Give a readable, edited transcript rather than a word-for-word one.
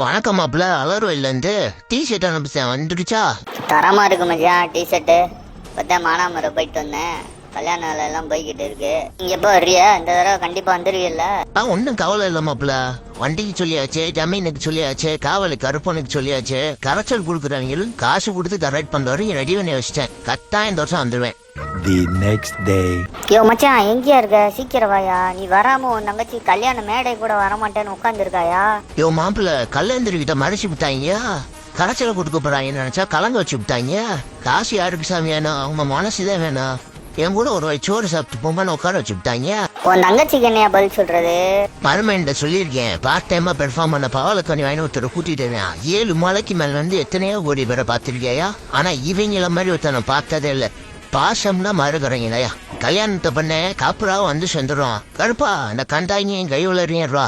வணக்கம் மாப்பிள்ள. அலர்வையிலேருந்து டிஷர்ட் அனுப்பிச்சேன், வந்துடுச்சா? தரமா இருக்கு மச்சான் டிஷர்ட்டு. இப்போதான் மானாமரம் போயிட்டு வந்தேன். கல்யாண வேலை எல்லாம் போய்கிட்டு இருக்கு. நீங்க எப்போ வர்றியா? இந்த தடவை கண்டிப்பா வந்துருவீல்ல? ஒன்றும் கவலை இல்லை மாப்பிள்ள. வண்டிக்கு சொல்லியாச்சு, ஜமீனுக்கு சொல்லியாச்சு, காவலுக்கு கருப்பனுக்கு சொல்லியாச்சு. கரைச்சல் கொடுக்குறவங்களும் காசு கொடுத்து கரெக்ட் பண்ணுறவரை ரெடி பண்ணி வச்சிட்டேன். கரெக்டாக இந்த வருஷம் வந்துடுவேன். The next day. யோ மச்சான், எங்கேயா இருக்க? சீக்கிரம் வாயா. நீ வராம உன் தங்கச்சி கல்யாண மேடை கூட வரமாட்டேன்னு உட்காந்துருக்காயா? யோ மாப்பிள்ள, கல்யாணத்திற்கிட்ட மறைச்சு விட்டாங்க. கரைச்சலை கொடுக்க போறாங்கன்னு நினைச்சா கலங்க வச்சு விட்டாங்க. காசு யாருக்கு சாமி வேணும்? அவங்க மனசுதான் வேணும். என் கூட ஒரு சோறு சாப்பிட்டு போமான்னு உட்கார வச்சு விட்டாங்க. உன் தங்கச்சிக்கு என்னையா பதில் சொல்றது? மருமன்ட்ட சொல்லியிருக்கேன், பார்ட் டைமா பெர்ஃபார்ம் பண்ண பவளக்கனி வாங்கி ஒருத்தரை கூட்டிட்டு 7 மலைக்கு மேல வந்து எத்தனையோ கோடி பேரை பார்த்துருக்கியா? ஆனா இவங்கள மாதிரி ஒருத்தனை பார்த்ததே இல்லை. பாசம்னா மறுக்கிறீங்களா? கல்யாணத்தை பண்ண காப்புராவும் வந்து செந்துடும். கருப்பா, இந்த கண்டாங்க கை உளறியா.